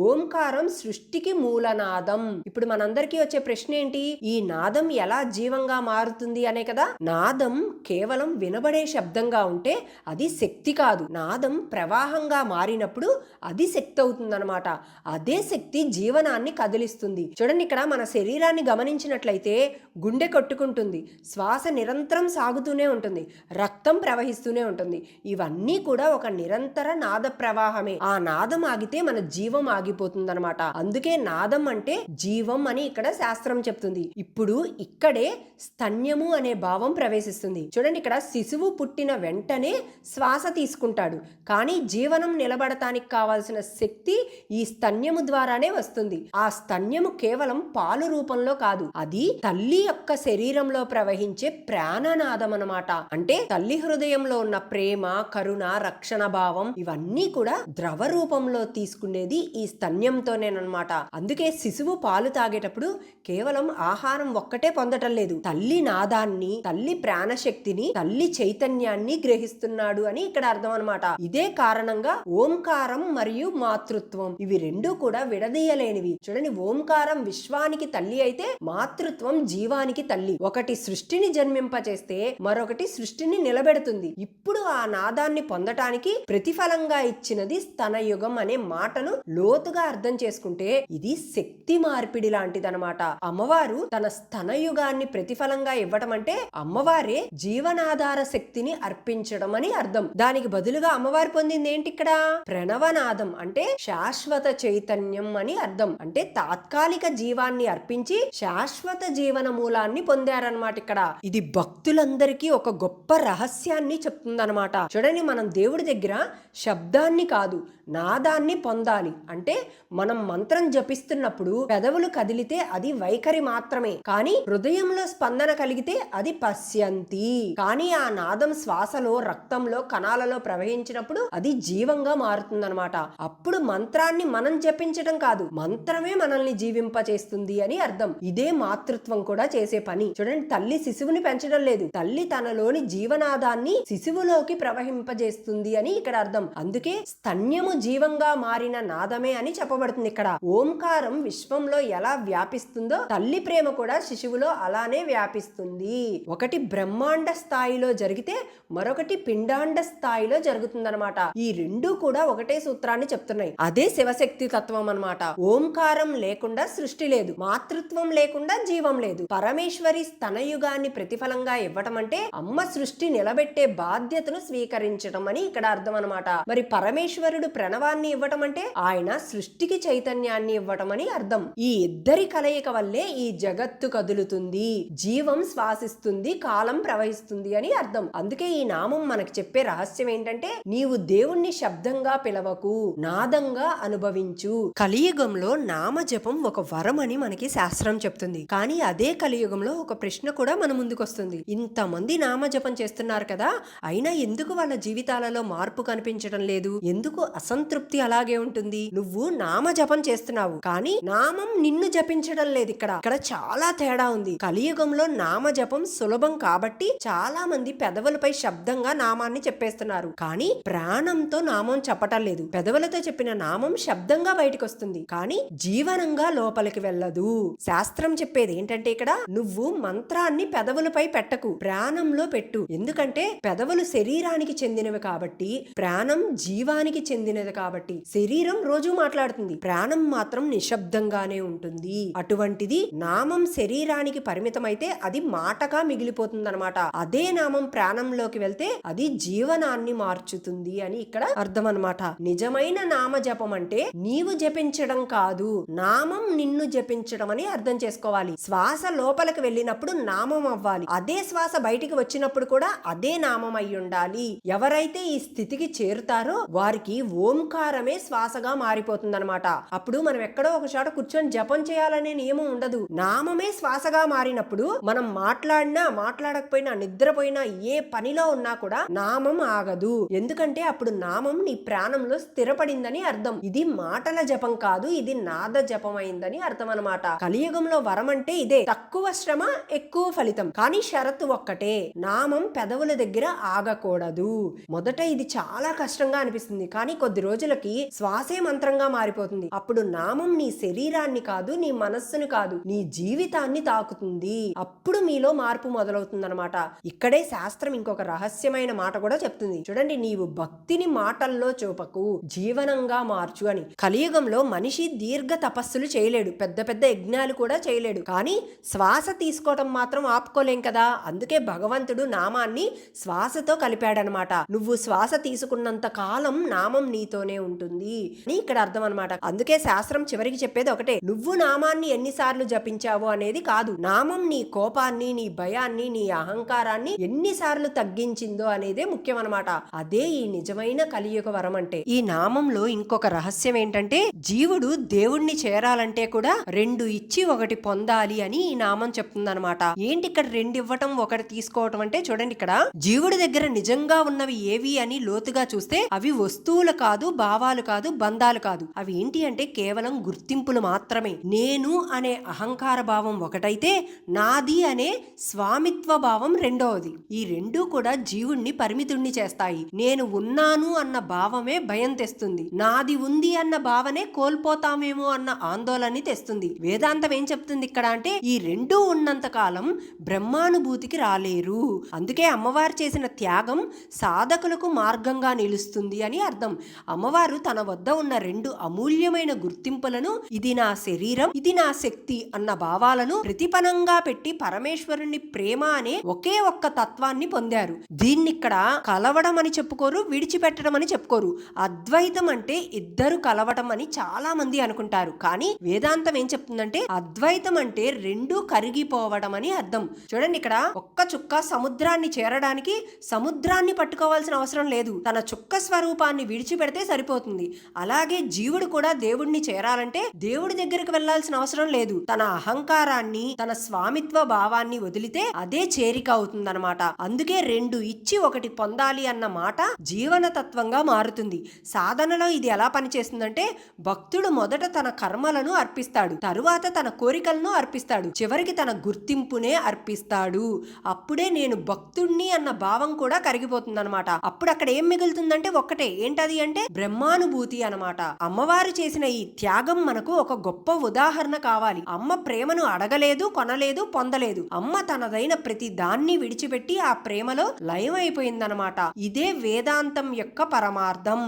S1: ఓంకారం సృష్టికి మూలనాదం. ఇప్పుడు మనందరికీ వచ్చే ప్రశ్న ఏంటి, ఈ నాదం ఎలా జీవంగా మారుతుంది అనే కదా. నాదం కేవలం వినబడే శబ్దంగా ఉంటే అది శక్తి కాదు. నాదం ప్రవాహంగా మారినప్పుడు అది శక్తి అవుతుందన్నమాట. అదే శక్తి జీవనాన్ని కదిలిస్తుంది. చూడండి, ఇక్కడ మన శరీరాన్ని గమనించినట్లయితే గుండె కొట్టుకుంటుంది, శ్వాస నిరంతరం సాగుతూనే ఉంటుంది, రక్తం ప్రవహిస్తూనే ఉంటుంది. ఇవన్నీ కూడా ఒక నిరంతర నాద ప్రవాహమే. ఆ నాదం ఆగితే మన జీవం ఆగిపోతుందన్నమాట. అందుకే నాదం అంటే జీవం అని ఇక్కడ శాస్త్రం చెప్తుంది. ఇప్పుడు ఇక్కడే స్తన్యము అనే భావం ప్రవేశిస్తుంది. చూడండి, ఇక్కడ శిశువు పుట్టిన వెంటనే శ్వాస తీసుకుంటాడు, కానీ జీవనం నిలబడటానికి కావాల్సిన శక్తి ఈ స్తన్యము ద్వారానే వస్తుంది. ఆ స్తన్యము కేవలం పాలు రూపంలో కాదు, అది తల్లి యొక్క శరీరంలో ప్రవహించే ప్రాణనాదం అన్నమాట. అంటే తల్లి హృదయంలో ఉన్న ప్రేమ, కరుణ, రక్షణ భావం ఇవన్నీ కూడా ద్రవ రూపంలో తీసుకునేది ఈ స్తన్యంతోనేనమాట. అందుకే శిశువు పాలు తాగేటప్పుడు కేవలం ఆహారం ఒక్కటే పొందటం లేదు, తల్లి నాదాన్ని, తల్లి ప్రాణశక్తిని, తల్లి చైతన్యాన్ని గ్రహిస్తున్నాడు అని ఇక్కడ అర్థం అన్నమాట. ఇదే కారణంగా ఓంకారం మరియు మాతృత్వం ఇవి రెండూ కూడా విడదీయలేనివి. చూడండి, ఓంకారం విశ్వానికి తల్లి అయితే మాతృత్వం జీవానికి తల్లి. ఒకటి సృష్టిని జన్మింపచేస్తే మరొకటి సృష్టిని నిలబెడుతుంది. ఇప్పుడు ఆ నాదాన్ని పొందటానికి ప్రతిఫలంగా ఇచ్చినది స్తనయుగం అనే మాటను లోతుగా అర్థం చేసుకుంటే ఇది శక్తి మార్పిడి లాంటిదన్నమాట. అమ్మవారు తన స్తనయుగాన్ని ప్రతిఫలంగా ఇవ్వటం అంటే అమ్మవారే జీవనాధార శక్తిని అర్పించడం అని అర్థం. దానికి బదులుగా అమ్మవారు పొందింది ఏంటి, ఇక్కడ ప్రణవనాదం అంటే శాశ్వత చైతన్యం అని అర్థం. అంటే తాత్కాలిక జీవాన్ని అర్పించి శాశ్వత జీవన మూలాన్ని పొందారనమాట. ఇక్కడ ఇది భక్తులందరికీ ఒక గొప్ప రహస్యాన్ని చెప్తుందనమాట. చూడండి, మనం దేవుడి దగ్గర శబ్దాన్ని కాదు నాదాన్ని పొందాలి అంటే మనం మంత్రం జపిస్తున్నప్పుడు పెదవులు కదిలితే అది వైఖరి మాత్రమే, కానీ హృదయంలో స్పందన కలిగితే అది పశ్యంతి. కానీ ఆ నాదం శ్వాసలో, రక్తంలో, కణాలలో ప్రవహించినప్పుడు అది జీవంగా మారుతుందన్నమాట. అప్పుడు మంత్రాన్ని మనం జపించడం కాదు, మంత్రమే మనల్ని జీవింపచేస్తుంది అని అర్థం. ఇదే మాతృత్వం కూడా చేసే పని. చూడండి, తల్లి శిశువుని పెంచడం లేదు, తల్లి తనలోని జీవనాదాన్ని శిశువులోకి ప్రవహింపజేస్తుంది అని ఇక్కడ అర్థం. అందుకే స్తన్యము జీవంగా మారిన నాదమే అని చెప్పబడుతుంది ఇక్కడ. ఓంకారం విశ్వంలో ఎలా వ్యాపిస్తుందో తల్లి ప్రేమ కూడా శిశువులో అలానే వ్యాపిస్తుంది. ఒకటి బ్రహ్మాండ స్థాయిలో జరిగితే మరొకటి పిండాండ స్థాయిలో జరుగుతుందన్నమాట. ఈ రెండు కూడా ఒకటే సూత్రాన్ని చెప్తున్నాయి. అదే శివశక్తి తత్వం అన్నమాట. ఓంకారం లేకుండా సృష్టి లేదు, మాతృత్వం లేకుండా జీవం లేదు. పరమేశ్వరి స్తనయుగాన్ని ప్రతిఫలంగా ఇవ్వటం అంటే అమ్మ సృష్టి నిలబెట్టే బాధ్యతను స్వీకరించడం అని ఇక్కడ అర్థం అన్నమాట. మరి పరమేశ్వరుడు ప్రణవాన్ని ఇవ్వటం అంటే ఆయన సృష్టికి చైతన్యాన్ని ఇవ్వటం అని అర్థం. ఈ ఇద్దరి కలయిక వల్లే ఈ జగత్తు కదులుతుంది, జీవం శ్వాసిస్తుంది, కాలం ప్రవహిస్తుంది అని అర్థం. అందుకే ఈ నామం మనకు చెప్పే రహస్యం ఏంటంటే నీవు దేవుణ్ణి శబ్దంగా పిలవకు, నాదంగా అనుభవించు. కలియుగంలో నామజపం ఒక వరం అని మనకి శాస్త్రం చెప్తుంది. కానీ అదే కలియుగంలో ఒక ప్రశ్న కూడా మన ముందుకు వస్తుంది. ఇంతమంది నామజపం చేస్తున్నారు కదా, అయినా ఎందుకు వాళ్ళ జీవితాలలో మార్పు కనిపించడం లేదు? ఎందుకు అసంతృప్తి అలాగే ఉంటుంది? నువ్వు నామజపం చేస్తున్నావు, కానీ నామం నిన్ను జపించడం లేదు. ఇక్కడ చాలా తేడా ఉంది. కలియుగంలో నామజపం సులభం కాబట్టి చాలా మంది పెదవులపై శబ్దంగా నామాన్ని చెప్పేస్తున్నారు, కానీ ప్రాణంతో నామం చెప్పటం లేదు. పెదవులతో చెప్పిన నామం శబ్దంగా బయటకు వస్తుంది, కానీ జీవనంగా లోపలికి వెళ్ళదు. శాస్త్రం చెప్పేది ఏంటంటే ఇక్కడ నువ్వు మంత్రాన్ని పెదవులపై పెట్టకు, ప్రాణంలో పెట్టు. ఎందుకంటే పెదవులు శరీరానికి చెందినవి కాబట్టి, ప్రాణం జీవానికి చెందినది కాబట్టి. శరీరం రోజు మాట్లాడుతుంది, ప్రాణం మాత్రం నిశ్శబ్దంగానే ఉంటుంది. అటువంటిది నామం శరీరానికి పరిమితమైతే అది మాటగా మిగిలిపోతుందన్నమాట. అదే నామం ప్రాణంలోకి వెళ్తే అది జీవనాన్ని మార్చుతుంది అని ఇక్కడ అర్థం అన్నమాట. నిజమైన నామ జపం అంటే నీవు జపించడం కాదు, నామం నిన్ను జపించడం అని అర్థం చేసుకోవాలి. శ్వాస లోపలికి వెళ్ళినప్పుడు నామం అవ్వాలి, అదే శ్వాస బయటికి వచ్చినప్పుడు కూడా అదే నామం అయి ఉండాలి. ఎవరైతే ఈ స్థితికి చేరుతారో వారికి ఓంకారమే శ్వాసగా మారిపోతుందన్నమాట. అప్పుడు మనం ఎక్కడో ఒక చోట కూర్చొని జపం చేయాలనే నియమం ఉండదు. నామమే శ్వాసగా మారినప్పుడు మనం మాట్లాడినా మాట్లాడకపోయినా నిద్రపోయినా ఏ పనిలో ఉన్నా కూడా నామం ఆగదు. ఎందుకంటే అప్పుడు నామం నీ ప్రాణంలో స్థిరపడిందని అర్థం. ఇది మాటల జపం కాదు, ఇది నాద జపం అయిందని అర్థం అన్నమాట. కలియుగంలో వరం అంటే ఇదే, తక్కువ శ్రమ ఎక్కువ ఫలితం. కానీ షరతు ఒక్కటే, నామం పెదవుల దగ్గర ఆగకూడదు. మొదట ఇది చాలా కష్టంగా అనిపిస్తుంది, కానీ కొద్ది రోజులకి శ్వాసే మంత్రంగా మారిపోతుంది. అప్పుడు నామం నీ శరీరాన్ని కాదు, నీ మనస్సును కాదు, నీ జీవితాన్ని తాకుతుంది. అప్పుడు మీలో మార్పు మొదలవుతుందన్నమాట. ఇక్కడే శాస్త్రం ఇంకొక రహస్యమైన మాట కూడా చెప్తుంది. చూడండి, నీవు భక్తిని మాటల్లో చూపకు, జీవనంగా మార్చు అని. కలియుగంలో మనిషి దీర్ఘ తపస్సులు చేయలేడు, పెద్ద పెద్ద యజ్ఞాలు కూడా చేయలేడు, కానీ శ్వాస తీసుకోవటం మాత్రం ఆపుకోలేం కదా. అందుకే భగవంతుడు నామాన్ని శ్వాసతో కలిపాడనమాట. నువ్వు శ్వాస తీసుకున్నంత కాలం నామం నీతోనే ఉంటుంది అని ఇక్కడ అర్థం అనమాట. అందుకే శాస్త్రం చివరికి చెప్పేది ఒకటే, నువ్వు నామాన్ని ఎన్నిసార్లు జపించావు అనేది కాదు, నామం నీ కోపాన్ని, నీ భయాన్ని, నీ అహంకారాన్ని ఎన్నిసార్లు తగ్గించిందో అనేదే ముఖ్యం అనమాట. అదే ఈ నిజమైన కలియుగ వరం అంటే. ఈ నామంలో ఇంకొక రహస్యం ఏంటంటే, జీవుడు దేవుణ్ణి చేరాలంటే కూడా రెండు ఇచ్చి ఒకటి పొందాలి అని ఈ నామం చెప్తుందన్నమాట. ఏంటి ఇక్కడ రెండు ఇవ్వటం ఒకటి తీసుకోవటం అంటే, చూడండి, ఇక్కడ జీవుడి దగ్గర నిజంగా ఉన్నవి ఏవి అని లోతుగా చూస్తే అవి వస్తువులు కాదు, భావాలు కాదు, బంధాలు కాదు. అవి ఏంటి అంటే కేవలం గుర్తింపులు మాత్రమే. నేను అనే అహంకార భావం ఒకటైతే, నాది అనే స్వామిత్వ భావం రెండవది. ఈ రెండూ కూడా జీవుణ్ణి పరిమితుణ్ణి చేస్తాయి. నేను ఉన్నాను అన్న భావమే భయం తెస్తుంది, నాది ఉంది అన్న భావనే కోల్పోతామేమో అన్న ఆందోళన తెస్తుంది. వేదాంతం ఏం చెప్తుంది ఇక్కడ అంటే, ఈ రెండూ ఉన్నంత కాలం బ్రహ్మానుభూతికి రాలేరు. అందుకే అమ్మవారు చేసిన త్యాగం సాధకులకు మార్గంగా నిలుస్తుంది అని అర్థం. అమ్మవారు తన వద్ద ఉన్న రెండు అమూల్యమైన గుర్తింపులను, ఇది నా శరీరం, ఇది నా శక్తి అన్న భావాలను ప్రతిపనంగా పెట్టి పరమేశ్వరుని ప్రేమ అనే ఒకే ఒక్క తత్వాన్ని పొందారు. దీన్నిక్కడ కలవడం అని చెప్పుకోరు, విడిచిపెట్టడం అని చెప్పుకోరు. అద్వైతం అంటే ఇద్దరు కలవటం అని చాలా మంది అనుకుంటారు, కానీ వేదాంతం ఏం చెప్తుందంటే, అద్వైతం అంటే రెండూ కరిగిపోవడం అని అర్థం. చూడండి, ఇక్కడ ఒక్క చుక్క సముద్రాన్ని చేరడానికి సముద్రాన్ని పట్టుకోవాల్సిన అవసరం లేదు. తన చుక్క స్వరూపాన్ని విడిచిపెడితే చేరాలంటే సరిపోతుంది. అలాగే జీవుడు కూడా దేవుడిని చేరాలంటే దేవుడి దగ్గరికి వెళ్లాల్సిన అవసరం లేదు. తన అహంకారాన్ని, తన స్వామిత్వ భావాన్ని వదిలితే అదే చేరిక అవుతుందన్నమాట. అందుకే 2 ఇచ్చి 1 పొందాలి అన్న మాట జీవన తత్వంగా మారుతుంది. సాధనలో ఇది ఎలా పనిచేస్తుందంటే భక్తుడు మొదట తన కర్మలను అర్పిస్తాడు, తరువాత తన కోరికలను అర్పిస్తాడు, చివరికి తన గుర్తింపునే అర్పిస్తాడు. అప్పుడే నేను భక్తుడిని అన్న భావం కూడా కరిగిపోతుందన్నమాట. అప్పుడు అక్కడ ఏం మిగులుతుందంటే ఒక్కటే, ఏంటది అంటే బ్రహ్మానుభూతి అన్నమాట. అమ్మవారు చేసిన ఈ త్యాగం మనకు ఒక గొప్ప ఉదాహరణ కావాలి. అమ్మ ప్రేమను అడగలేదు, కొనలేదు, పొందలేదు. అమ్మ తనదైన ప్రతి దాన్ని విడిచిపెట్టి ఆ ప్రేమలో లయమైపోయిందనమాట. ఇదే వేదాంతం యొక్క పరమార్థం.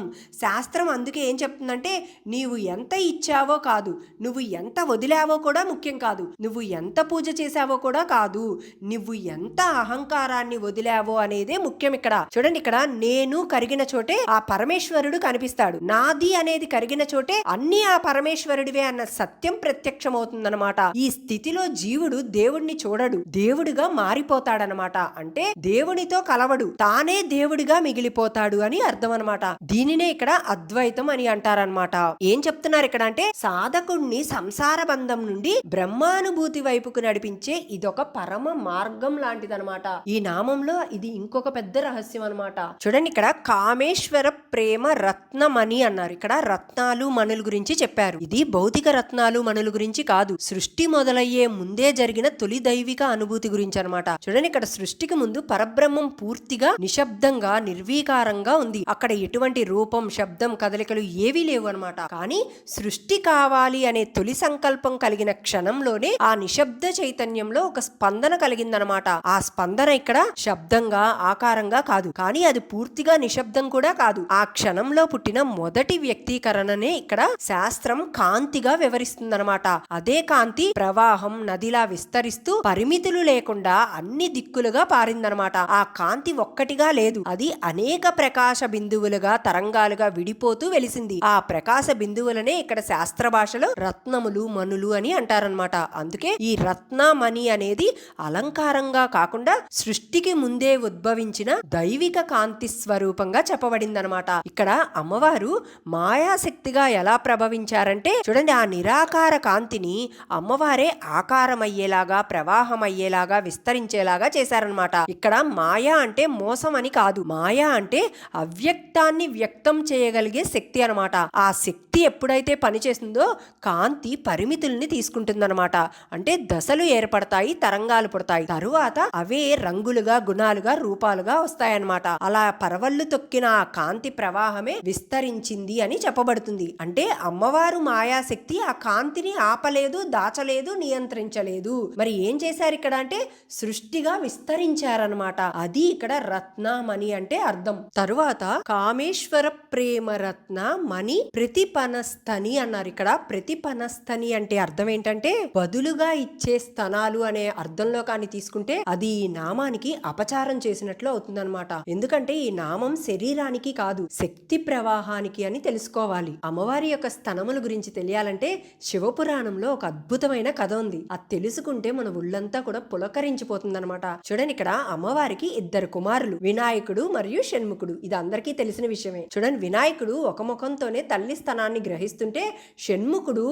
S1: శాస్త్రం అందుకే ఏం చెప్తుందంటే నీవు ఎంత ఇచ్చావో కాదు, నువ్వు ఎంత వదిలావో కూడా ముఖ్యం కాదు, నువ్వు ఎంత పూజ చేసావో కూడా కాదు, నువ్వు ఎంత అహంకారాన్ని వదిలావో అనేదే ముఖ్యం. ఇక్కడ చూడండి, ఇక్కడ నేను కరిగిన చోటే ఆ పరమేశ్వరుడు కనిపిస్తాడు, నాది అనేది కరిగిన చోటే అన్ని ఆ పరమేశ్వరుడివే అన్న సత్యం ప్రత్యక్షమవుతుందన్నమాట. ఈ స్థితిలో జీవుడు దేవుడిని చూడడు, దేవుడిగా మారిపోతాడనమాట. అంటే దేవునితో కలవడు, తానే దేవుడిగా మిగిలిపోతాడు అని అర్థం అనమాట. దీనినే ఇక్కడ అద్వైతం అని అంటారనమాట. ఏం చెప్తున్నారు ఇక్కడ అంటే సాధకుడిని సంసార బంధం నుండి బ్రహ్మానుభూతి వైపుకు నడిపించే ఇదొక పరమ మార్గం లాంటిదనమాట. ఈ నామంలో ఇది ఇంకొక పెద్ద రహస్యం అనమాట. చూడండి, ఇక్కడ కామేశ్వర ప్రేమ రత్నమణి అన్నారు. ఇక్కడ రత్నాలు మణుల గురించి చెప్పారు. ఇది భౌతిక రత్నాలు మణుల గురించి కాదు, సృష్టి మొదలయ్యే ముందే జరిగిన తొలి దైవిక అనుభూతి గురించి అనమాట. చూడండి, ఇక్కడ సృష్టికి ముందు పరబ్రహ్మం పూర్తిగా నిశ్శబ్దంగా నిర్వీకారంగా ఉంది. అక్కడ ఎటువంటి రూపం, శబ్దం, కదలికలు ఏవీ లేవు అనమాట. కానీ సృష్టి కావాలి అనే తొలి సంకల్పం కలిగిన క్షణంలోనే ఆ నిశ్శబ్ద చైతన్యంలో ఒక స్పందన కలిగిందనమాట. ఆ స్పందన ఇక్కడ శబ్దంగా, ఆకారంగా కాదు, కానీ అది పూర్తిగా నిశ్శబ్దం కూడా కాదు. ఆ క్షణంలో పుట్టిన మొదటి వ్యక్తీకరణనే ఇక్కడ శాస్త్రం కాంతిగా వివరిస్తుందనమాట. అదే కాంతి ప్రవాహం నదిలా విస్తరిస్తూ పరిమితులు లేకుండా అన్ని దిక్కులుగా పారిందనమాట. ఆ కాంతి ఒక్కటిగా లేదు, అది అనేక ప్రకాశ బిందువులుగా, తరంగాలుగా విడిపోతూ వెలిసింది. ఆ ప్రకాశ బిందువులనే ఇక్కడ శాస్త్ర భాషలో రత్నములు, మణులు అని అంటారనమాట. అందుకే ఈ రత్నమణి అనేది అలంకారంగా కాకుండా సృష్టికి ముందే ఉద్భవించిన దైవిక కాంతి స్వరూపంగా చెప్పబడిందనమాట. ఇక్కడ అమ్మవారు మాయాశక్తిగా ఎలా ప్రభవించారంటే చూడండి, ఆ నిరాకార కాంతిని అమ్మవారే ఆకారమయ్యేలాగా, ప్రవాహమయ్యేలాగా, విస్తరించేలాగా చేశారనమాట. ఇక్కడ మాయా అంటే మోసం అని కాదు, మాయా అంటే అవ్యక్తాన్ని వ్యక్తం చేయగలిగే శక్తి అనమాట. ఆ శక్తి ఎప్పుడైతే పనిచేస్తుందో కాంతి పరిమితుల్ని తీసుకుంటుందన్నమాట. అంటే దశలు ఏర్పడతాయి, తరంగాలు పుడతాయి, తరువాత అవే రంగులుగా, గుణాలుగా, రూపాలుగా వస్తాయన్నమాట. అలా పరవళ్ళు తొక్కిన ఆ కాంతి ప్రవాహమే విస్తరించింది అని చెప్పబడుతుంది. అంటే అమ్మవారు మాయాశక్తి ఆ కాంతిని ఆపలేదు, దాచలేదు, నియంత్రించలేదు. మరి ఏం చేశారు ఇక్కడ అంటే సృష్టిగా విస్తరించారనమాట. అది ఇక్కడ రత్నమణి అంటే అర్థం. తరువాత కామేశ్వర ప్రేమ రత్న మణి ప్రతిపనస్తని అన్నారు. ఇక్కడ ప్రతిపనస్తని అంటే అర్థం ఏంటంటే బదులుగా ఇచ్చే స్తనాలు అనే అర్థంలో కానీ తీసుకుంటే అది ఈ నామానికి అపచారం చేసినట్లు అవుతుందన్నమాట. ఎందుకంటే ఈ నామం శరీరానికి కాదు, శక్తి ప్రవాహానికి అని తెలుసుకోవాలి. అమ్మవారి యొక్క స్తనముల గురించి తెలియాలంటే శివపురాణంలో ఒక అద్భుతమైన కథ ఉంది. అది తెలుసుకుంటే మన ఒళ్ళంతా కూడా పులకరించిపోతుందన్నమాట. చూడండి, ఇక్కడ అమ్మవారికి 2 కుమారులు, వినాయకుడు మరియు షణ్ముఖుడు. ఇది అందరికీ తెలిసిన విషయమే. చూడండి, వినాయకుడు ఒక ముఖంతోనే తల్లి స్తనాన్ని గ్రహిస్తుంటే షణ్ముఖుడు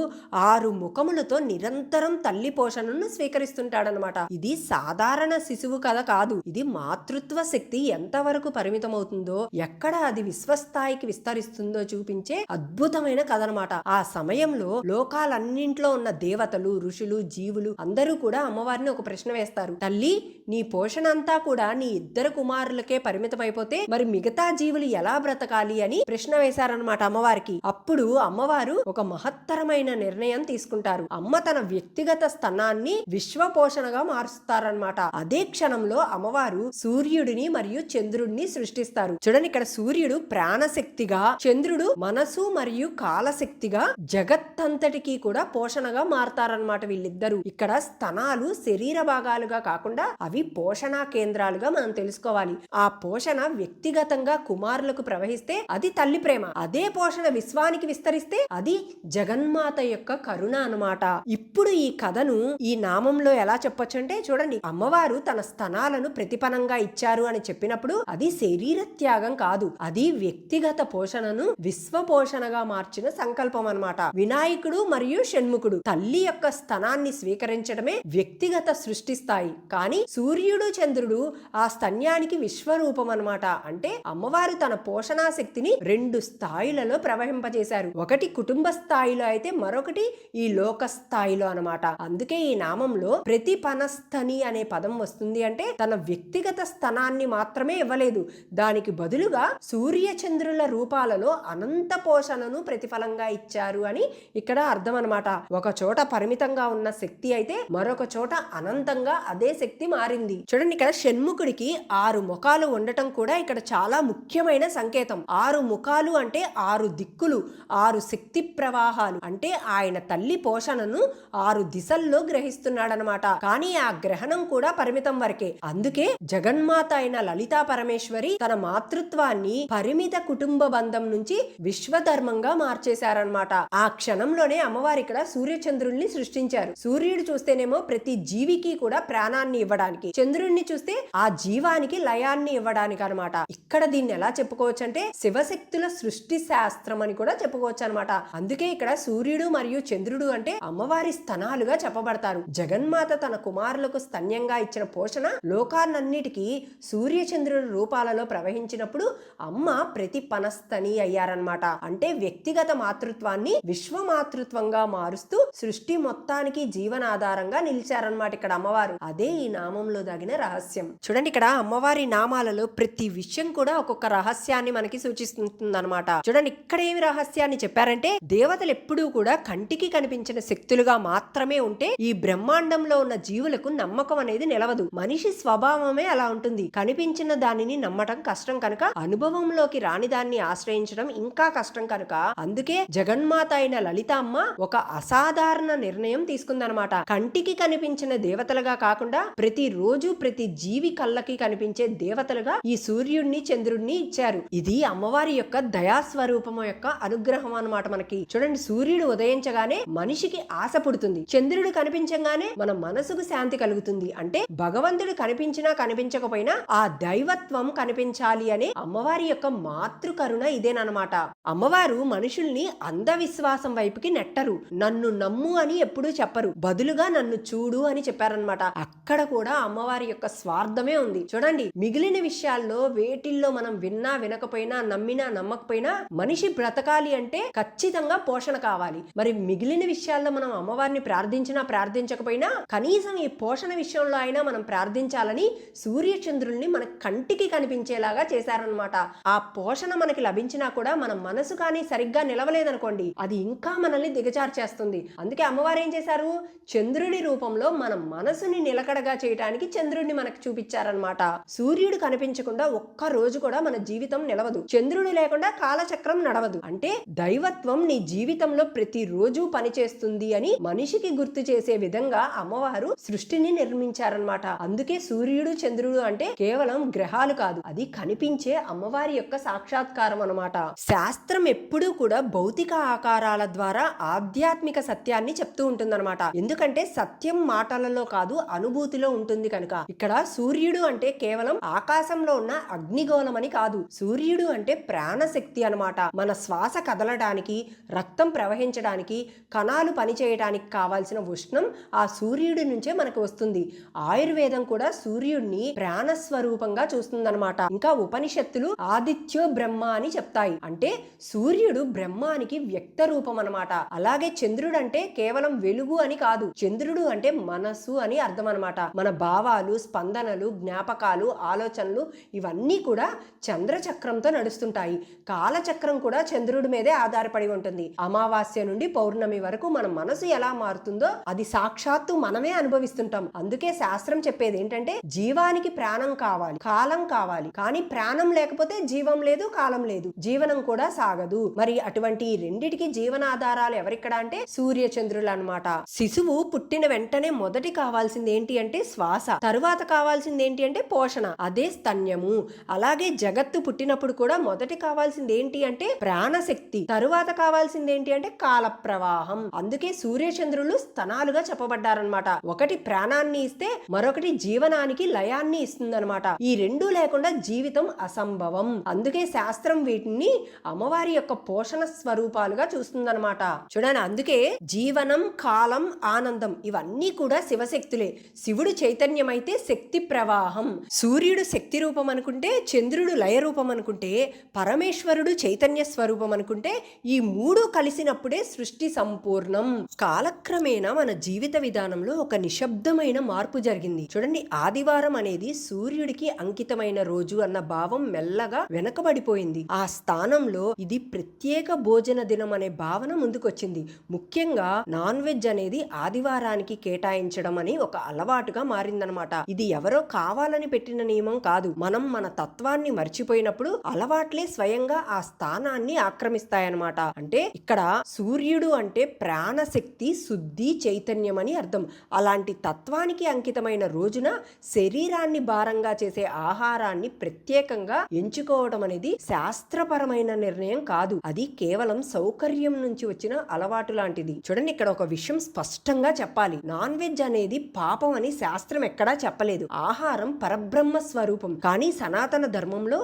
S1: 6 ముఖములతో నిరంతరం తల్లి పోషణను స్వీకరిస్తుంటాడనమాట. ఇది సాధారణ శిశువు కథ కాదు, ఇది మాతృత్వ శక్తి ఎంతవరకు పరిమితమవుతుందో, ఎక్కడ అది విశ్వస్థాయికి విస్తరిస్తుందో చూపించే అద్భుతమైన కథ అనమాట. ఆ సమయంలో లోకాలన్నింట్లో ఉన్న దేవతలు, ఋషులు, జీవులు అందరూ కూడా అమ్మవారిని ఒక ప్రశ్న వేస్తారు. తల్లి, నీ పోషణ అంతా కూడా నీ 2 కుమారులకే పరిమితమైపోతే మరి మిగతా జీవులు ఎలా బ్రతకాలి అని ప్రశ్న వేశారనమాట అమ్మవారికి. అప్పుడు అమ్మవారు ఒక మహత్తరమైన నిర్ణయం తీసుకుంటారు. అమ్మ తన వ్యక్తిగత స్తనాన్ని విశ్వ పోషణగా మారుస్తారనమాట. అదే క్షణంలో అమ్మవారు సూర్యుడిని మరియు చంద్రుడిని సృష్టిస్తారు. చూడండి, ఇక్కడ సూర్యుడు ప్రాణశక్తిగా, చంద్రుడు మనసు మరియు కాలశక్తిగా జగత్తంతటికి కూడా పోషణగా మారతారనమాట వీళ్ళిద్దరూ. ఇక్కడ స్తనాలు శరీర భాగాలుగా కాకుండా అవి పోషణా కేంద్రాలుగా మనం తెలుసుకోవాలి. ఆ పోషణ వ్యక్తిగతంగా కుమారులకు ప్రవహిస్తే అది తల్లి ప్రేమ, అదే పోషణ విశ్వానికి విస్తరిస్తే అది జగన్మాత యొక్క కరుణ అనమాట. ఇప్పుడు ఈ కథను ఈ నామంలో ఎలా చెప్పొచ్చు అంటే చూడండి, అమ్మవారు తన స్తనాలను ప్రతిపనంగా ఇచ్చారు అని చెప్పినప్పుడు అది శరీర త్యాగం కాదు, అది వ్యక్తిగత వ్యక్తిగత పోషణను విశ్వ పోషణగా మార్చిన సంకల్పం అన్నమాట. వినాయకుడు మరియు షణ్ముఖుడు తల్లి యొక్క స్తనాన్ని స్వీకరించడమే వ్యక్తిగత సృష్టి స్థాయి, కానీ సూర్యుడు చంద్రుడు ఆ స్తన్యానికి విశ్వరూపం అన్నమాట. అంటే అమ్మవారు తన పోషణా శక్తిని 2 స్థాయిలలో ప్రవహింపజేశారు. ఒకటి కుటుంబ స్థాయిలో అయితే మరొకటి ఈ లోక స్థాయిలో అన్నమాట. అందుకే ఈ నామంలో ప్రతిపనస్థని అనే పదం వస్తుంది. అంటే తన వ్యక్తిగత స్థనాన్ని మాత్రమే ఇవ్వలేదు, దానికి బదులుగా సూర్య చంద్రుల రూపాలలో అనంత పోషణను ప్రతిఫలంగా ఇచ్చారు అని ఇక్కడ అర్థం అన్నమాట. ఒక చోట పరిమితంగా ఉన్న శక్తి అయితే మరొక చోట అనంతంగా అదే శక్తి మారింది. చూడండి, ఇక్కడ షణ్ముఖుడికి 6 ముఖాలు ఉండటం కూడా ఇక్కడ చాలా ముఖ్యమైన సంకేతం. 6 ముఖాలు అంటే 6 దిక్కులు, 6 శక్తి ప్రవాహాలు. అంటే ఆయన తల్లి పోషణను 6 దిశల్లో గ్రహిస్తున్నాడనమాట. కానీ ఆ గ్రహణం కూడా పరిమితం వరకే. అందుకే జగన్మాత అయిన లలితా పరమేశ్వరి తన మాతృత్వాన్ని పరిమిత కుటుంబ బంధం నుంచి విశ్వధర్మంగా మార్చేశారనమాట. ఆ క్షణంలోనే అమ్మవారి ఇక్కడ సూర్యచంద్రుల్ని సృష్టించారు. సూర్యుడు చూస్తేనేమో ప్రతి జీవికి కూడా ప్రాణాన్ని ఇవ్వడానికి, చంద్రుడిని చూస్తే ఆ జీవానికి లయాన్ని ఇవ్వడానికి అనమాట. ఇక్కడ దీన్ని ఎలా చెప్పుకోవచ్చు అంటే శివశక్తుల సృష్టి శాస్త్రం అని కూడా చెప్పుకోవచ్చు అనమాట. అందుకే ఇక్కడ సూర్యుడు మరియు చంద్రుడు అంటే అమ్మవారి స్తనాలుగా చెప్పబడతారు. జగన్మాత తన కుమారులకు స్తన్యంగా ఇచ్చిన పోషణ లోకాలన్నిటికీ సూర్యచంద్రుల రూపాలలో ప్రవహించినప్పుడు అమ్మ ప్రతిపనస్తని అయ్యారనమాట. అంటే వ్యక్తిగత మాతృత్వాన్ని విశ్వమాతృత్వంగా మారుస్తూ సృష్టి మొత్తానికి జీవనాధారంగా నిలిచారనమాట ఇక్కడ అమ్మవారు. అదే ఈ నామంలో దాగిన రహస్యం. చూడండి, ఇక్కడ అమ్మవారి నామాలలో ప్రతి విషయం కూడా ఒక్కొక్క రహస్యాన్ని మనకి సూచిస్తుందన్నమాట. చూడండి, ఇక్కడ ఏమి రహస్యాన్ని చెప్పారంటే దేవతలు ఎప్పుడూ కూడా కంటికి కనిపించిన శక్తులుగా మాత్రమే ఉంటే ఈ బ్రహ్మాండంలో ఉన్న జీవులకు నమ్మకం అనేది నిలవదు. మనిషి స్వభావమే అలా ఉంటుంది. కనిపించిన దానిని నమ్మటం కష్టం కనుక అనుభవంలోకి రాని దాన్ని ఆశ్రయించడం ఇంకా కష్టం కనుక అందుకే జగన్మాత అయిన లలితామ్మ ఒక అసాధారణ నిర్ణయం తీసుకుందనమాట. కంటికి కనిపించిన దేవతలుగా కాకుండా ప్రతిరోజు ప్రతి జీవి కళ్ళకి కనిపించే దేవతలుగా ఈ సూర్యుడిని చంద్రుడిని ఇచ్చారు. ఇది అమ్మవారి యొక్క దయాస్వరూపము యొక్క అనుగ్రహం అన్నమాట. మనకి చూడండి, సూర్యుడు ఉదయించగానే మనిషికి ఆశ పుడుతుంది, చంద్రుడు కనిపించగానే మన మనసుకు శాంతి కలుగుతుంది. అంటే భగవంతుడు కనిపించినా కనిపించకపోయినా ఆ దైవత్వం కనిపించాలి అనే అమ్మవారి యొక్క మాతృకరుణ ఇదేనమాట. అమ్మవారు మనుషుల్ని అంధవిశ్వాసం వైపుకి నెట్టరు. నన్ను నమ్ము అని ఎప్పుడూ చెప్పరు, బదులుగా నన్ను చూడు అని చెప్పారనమాట. అక్కడ కూడా అమ్మవారి యొక్క స్వార్థమే ఉంది. చూడండి, మిగిలిన విషయాల్లో వేటిల్లో మనం విన్నా వినకపోయినా నమ్మినా నమ్మకపోయినా మనిషి బ్రతకాలి అంటే ఖచ్చితంగా పోషణ కావాలి. మరి మిగిలిన విషయాల్లో మనం అమ్మవారిని ప్రార్థించినా ప్రార్థించకపోయినా కనీసం ఈ పోషణ విషయంలో అయినా మనం ప్రార్థించాలని సూర్యచంద్రుల్ని మన కంటికి కనిపించేలాగా చేశారనమాట. ఆ పోషణ మనకి లభించినా కూడా మన మనసు కానీ సరిగ్గా నిలవలేదనుకోండి, అది ఇంకా మనల్ని దిగజార్చేస్తుంది. అందుకే అమ్మవారు ఏం చేశారు, చంద్రుడి రూపంలో మన మనసుని నిలకడగా చేయడానికి చంద్రుడిని మనకు చూపించారనమాట. సూర్యుడు కనిపించకుండా ఒక్క రోజు కూడా మన జీవితం నిలవదు, చంద్రుడు లేకుండా కాలచక్రం నడవదు. అంటే దైవత్వం నీ జీవితంలో ప్రతిరోజు పనిచేస్తుంది అని మనిషికి గుర్తు చేసే విధంగా అమ్మవారు సృష్టిని నిర్మించారనమాట. అందుకే సూర్యుడు చంద్రుడు అంటే కేవలం గ్రహాలు కాదు, అది కనిపించే అమ్మవారి యొక్క సాక్షాత్కారం అనమాట. శాస్త్రం ఎప్పుడూ కూడా భౌతిక ఆకారాల ద్వారా ఆధ్యాత్మిక సత్యాన్ని చెప్తూ ఉంటుందన్నమాట. ఎందుకంటే సత్యం మాటలలో కాదు అనుభూతిలో ఉంటుంది కనుక. ఇక్కడ సూర్యుడు అంటే కేవలం ఆకాశంలో ఉన్న అగ్నిగోళం అని కాదు, సూర్యుడు అంటే ప్రాణశక్తి అనమాట. మన శ్వాస కదలడానికి, రక్తం ప్రవహించడానికి, కణాలు పనిచేయడానికి కావాల్సిన ఉష్ణం ఆ సూర్యుడి నుంచే మనకు వస్తుంది. ఆయుర్వేదం కూడా సూర్యుడిని ప్రాణస్వరూపంగా చూస్తుందన్నమాట. ఇంకా ఉపనిషత్తులు ఆదిత్యో బ్రహ్మ అని చెప్తాయి. అంటే సూర్యుడు బ్రహ్మానికి వ్యక్త రూపం అనమాట. అలాగే చంద్రుడు అంటే కేవలం వెలుగు అని కాదు, చంద్రుడు అంటే మనసు అని అర్థం అనమాట. మన భావాలు, స్పందనలు, జ్ఞాపకాలు, ఆలోచనలు ఇవన్నీ కూడా చంద్రచక్రంతో నడుస్తుంటాయి. కాలచక్రం కూడా చంద్రుడి మీదే ఆధారపడి ఉంటుంది. అమావాస్య నుండి పౌర్ణమి వరకు మన మనసు ఎలా మారుతుందో అది సాక్షాత్తు మనమే అనుభవిస్తుంటాం. అందుకే శాస్త్రం చెప్పేది ఏంటంటే జీవానికి ప్రాణం కావాలి, కాలం కావాలి. కానీ ప్రాణం లేకపోతే జీవం లేదు, కాలం లేదు, జీవనం కూడా సాగదు. మరి అటువంటి రెండిటికి జీవనాధారాలు ఎవరిక్కడ అంటే సూర్య చంద్రులు అన్నమాట. శిశువు పుట్టిన వెంటనే మొదటి కావాల్సింది ఏంటి అంటే శ్వాస, తరువాత కావాల్సింది ఏంటి అంటే పోషణ, అదే స్తన్యము. అలాగే జగత్తు పుట్టినప్పుడు కూడా మొదటి కావాల్సింది ఏంటి అంటే ప్రాణశక్తి, తరువాత కావాల్సింది ఏంటి అంటే కాల ప్రవాహం. అందుకే సూర్యచంద్రులు స్తనాలుగా చెప్పబడ్డారనమాట. ఒకటి ప్రాణాన్ని ఇస్తే మరొకటి జీవనానికి లయాన్ని ఇస్తుందన్నమాట. ఈ రెండు లేకుండా జీవితం అసంభవం. అందుకే శాస్త్ర శాస్త్రం వీటిని అమ్మవారి యొక్క పోషణ స్వరూపాలుగా చూస్తుందన్నమాట. చూడండి, అందుకే జీవనం, కాలం, ఆనందం ఇవన్నీ కూడా శివశక్తులే. శివుడు చైతన్యమైతే శక్తి ప్రవాహం. సూర్యుడు శక్తి రూపం అనుకుంటే, చంద్రుడు లయ రూపం అనుకుంటే, పరమేశ్వరుడు చైతన్య స్వరూపం అనుకుంటే, ఈ మూడు కలిసినప్పుడే సృష్టి సంపూర్ణం. కాలక్రమేణా మన జీవిత విధానంలో ఒక నిశ్శబ్దమైన మార్పు జరిగింది. చూడండి, ఆదివారం అనేది సూర్యుడికి అంకితమైన రోజు అన్న భావం మెల్లగా వెనకబడిపోయింది. ఆ స్థానంలో ఇది ప్రత్యేక భోజన దినం అనే భావన ముందుకొచ్చింది. ముఖ్యంగా నాన్ వెజ్ అనేది ఆదివారానికి కేటాయించడం అని ఒక అలవాటుగా మారిందనమాట. ఇది ఎవరో కావాలని పెట్టిన నియమం కాదు. మనం మన తత్వాన్ని మర్చిపోయినప్పుడు అలవాట్లే స్వయంగా ఆ స్థానాన్ని ఆక్రమిస్తాయన్నమాట. అంటే ఇక్కడ సూర్యుడు అంటే ప్రాణశక్తి, శుద్ధి, చైతన్యం అని అర్థం. అలాంటి తత్వానికి అంకితమైన రోజున శరీరాన్ని భారంగా చేసే ఆహారాన్ని ప్రత్యేకంగా ఎంచుకోవడం అనేది శాస్త్రపరమైన నిర్ణయం కాదు. అది కేవలం సౌకర్యం నుంచి వచ్చిన అలవాటు లాంటిది. చూడండి, ఇక్కడ ఒక విషయం స్పష్టంగా చెప్పాలి. నాన్ వెజ్ అనేది పాపం అని శాస్త్రం ఎక్కడా చెప్పలేదు. ఆహారం పరబ్రహ్మ స్వరూపం. కానీ సనాతన ధర్మంలో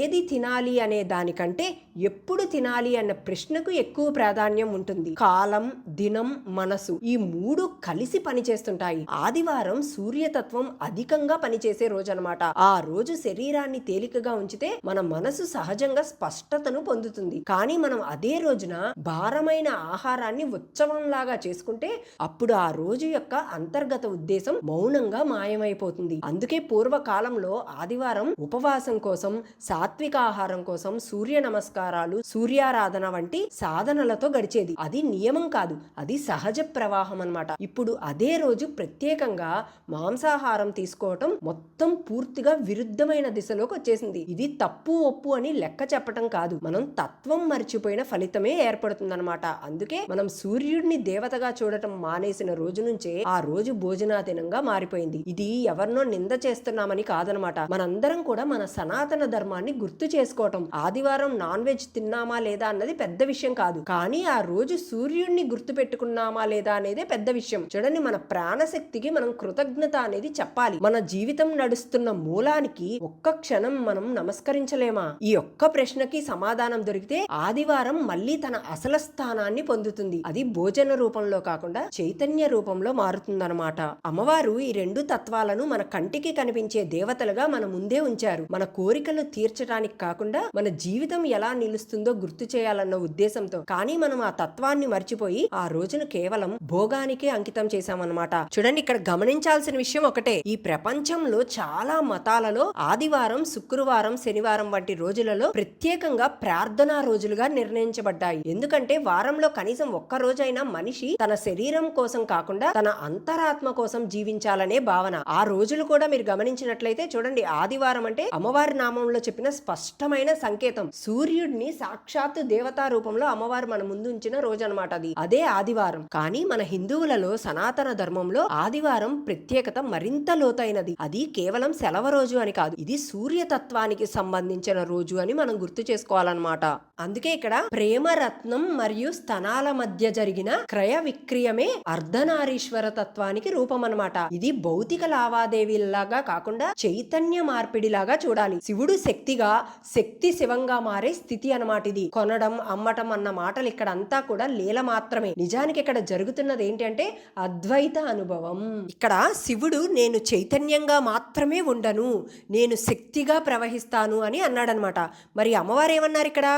S1: ఏది తినాలి అనే దానికంటే ఎప్పుడు తినాలి అన్న ప్రశ్నకు ఎక్కువ ప్రాధాన్యం ఉంటుంది. కాలం, దినం, మనసు ఈ మూడు కలిసి పనిచేస్తుంటాయి. ఆదివారం సూర్యతత్వం అధికంగా పనిచేసే రోజు అనమాట. ఆ రోజు శరీరాన్ని తేలికగా ఉంచితే మన మనసు సహజంగా స్పష్టతను పొందుతుంది. కానీ మనం అదే రోజున భారమైన ఆహారాన్ని ఉత్సవంలాగా చేసుకుంటే అప్పుడు ఆ రోజు యొక్క అంతర్గత ఉద్దేశం మౌనంగా మాయమైపోతుంది. అందుకే పూర్వకాలంలో ఆదివారం ఉపవాసం కోసం, సాత్విక ఆహారం కోసం, సూర్య నమస్కారాలు, సూర్యారాధన వంటి సాధనలతో గడిచేది. అది నియమం కాదు, అది సహజ ప్రవాహం అన్నమాట. ఇప్పుడు అదే రోజు ప్రత్యేకంగా మాంసాహారం తీసుకోవటం మొత్తం పూర్తిగా విరుద్ధమైన దిశలోకి వచ్చేసింది. ఇది తప్పు ఒప్పు అని లెక్క చెప్పటం కాదు, మనం తత్వం మర్చిపోయిన ఫలితమే ఏర్పడుతుందన్నమాట. అందుకే మనం సూర్యుడిని దేవతగా చూడటం మానేసిన రోజు నుంచే ఆ రోజు భోజనాదినంగా మారిపోయింది. ఇది ఎవరినో నింద చేస్తున్నామని కాదనమాట. మనందరం కూడా మన సనాతన ధర్మాన్ని గుర్తు చేసుకోవటం. ఆదివారం నాన్ వెజ్ తిన్నామా లేదా అన్నది పెద్ద విషయం కాదు, కానీ ఆ రోజు సూర్యుడిని గుర్తు పెట్టుకున్నామా లేదా అనేదే పెద్ద విషయం. చూడండి, మన ప్రాణశక్తికి మనం కృతజ్ఞత అనేది చెప్పాలి. మన జీవితం నడుస్తున్న మూలానికి ఒక్క క్షణం మనం నమస్కరించలేమా? ఈ ఒక్క ప్రశ్నకి సమాధానం దొరికితే ఆదివారం మళ్ళీ తన అసలు స్థానాన్ని పొందుతుంది. అది భోజన రూపంలో కాకుండా చైతన్య రూపంలో మారుతుందన్నమాట. అమ్మవారు ఈ రెండు తత్వాలను మన కంటికి కనిపించే దేవతలుగా మన ముందే ఉంచారు. మన కోరికలు తీర్చడానికి కాకుండా మన జీవితం ఎలా నిలుస్తుందో గుర్తు చేయాలన్న ఉద్దేశంతో. కానీ మనం ఆ తత్వాన్ని మర్చిపోయి ఆ రోజును కేవలం భోగానికే అంకితం చేశామన్నమాట. చూడండి, ఇక్కడ గమనించాల్సిన విషయం ఒకటే. ఈ ప్రపంచంలో చాలా మతాలలో ఆదివారం, శుక్రవారం, శనివారం వంటి రోజులలో ప్రత్యేకంగా ప్రార్థనా రోజులుగా నిర్ణయించబడ్డాయి. ఎందుకంటే వారంలో కనీసం ఒక్క రోజైనా మనిషి తన శరీరం కోసం కాకుండా తన అంతరాత్మ కోసం జీవించాలనే భావన. ఆ రోజులు కూడా మీరు గమనించినట్లయితే చూడండి, ఆదివారం అంటే అమ్మవారి నామంలో చెప్పిన స్పష్టమైన సంకేతం. సూర్యుడిని సాక్షాత్తు దేవతా రూపంలో అమ్మవారు మన ముందు ఉంచిన రోజు అనమాట. అదే ఆదివారం. కానీ మన హిందువులలో సనాతన ధర్మంలో ఆదివారం ప్రత్యేకత మరింత లోతైనది. అది కేవలం సెలవు రోజు అని కాదు, ఇది సూర్యతత్వానికి సంబంధించిన రోజు అని మనం గుర్తు చేసుకోవాలన్నమాట. అందుకే ఇక్కడ ప్రేమరత్నం మరియు స్తనాల మధ్య జరిగిన క్రయ విక్రయమే అర్ధనారీశ్వర తత్వానికి రూపం అన్నమాట. ఇది భౌతిక లావాదేవీలాగా కాకుండా చైతన్య మార్పిడిలాగా చూడాలి. శివుడు శక్తిగా, శక్తి శివంగా మారే స్థితి అన్నమాట. ఇది కొనడం, అమ్మటం అన్న మాటలు ఇక్కడ అంతా కూడా లీల మాత్రమే. నిజానికి ఇక్కడ జరుగుతున్నది ఏంటంటే అద్వైత అనుభవం. ఇక్కడ శివుడు నేను చైతన్యంగా మాత్రమే ఉండను, నేను శక్తిగా ప్రవహిస్తాను అని అన్నాడనమాట. మరి అమ్మవారు ఏమన్నారు ఇక్కడ?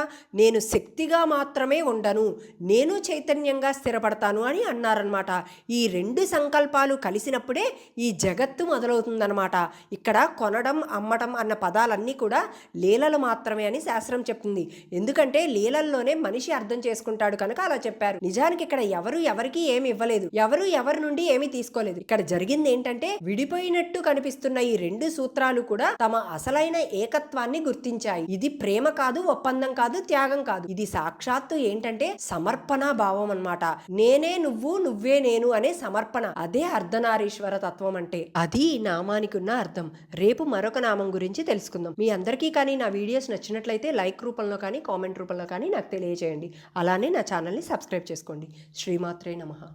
S1: నేను శక్తిగా మాత్రమే ఉండను, నేను చైతన్యంగా స్థిరపడతాను అని అన్నారనమాట. ఈ రెండు సంకల్పాలు కలిసినప్పుడే ఈ జగత్తు మొదలవుతుందనమాట. ఇక్కడ కొనడం, అమ్మటం అన్న పదాలన్నీ కూడా లీలలు మాత్రమే అని శాస్త్రం చెప్తుంది. ఎందుకంటే లీలల్లోనే మనిషి అర్థం చేసుకుంటాడు కనుక అలా చెప్పారు. నిజానికి ఇక్కడ ఎవరు ఎవరికి ఏమి ఇవ్వలేదు, ఎవరు ఎవరి నుండి ఏమి తీసుకోలేదు. ఇక్కడ జరిగింది ఏంటంటే విడిపోయినట్టు కనిపిస్తున్న ఈ రెండు సూత్రాలు కూడా తమ అసలైన ఏకత్వాన్ని గుర్తించాయి. ఇది ప్రేమ కాదు, ఒప్పందం కాదు, త్యాగం కాదు. ఇది సాక్షాత్తు ఏంటంటే సమర్పణ భావం అన్నమాట. నేనే నువ్వు, నువ్వే నేను అనే సమర్పణ. అదే అర్ధనారీశ్వర తత్వం అంటే. అది ఈ నామానికి ఉన్న అర్థం. రేపు మరొక నామం గురించి తెలుసుకుందాం. మీ అందరికీ కానీ నా వీడియోస్ నచ్చినట్లయితే లైక్ రూపంలో కానీ కామెంట్ రూపంలో కానీ నాకు తెలియజేయండి. అలానే నా ఛానల్ని సబ్స్క్రైబ్ చేసుకోండి. శ్రీమాత్రే నమః.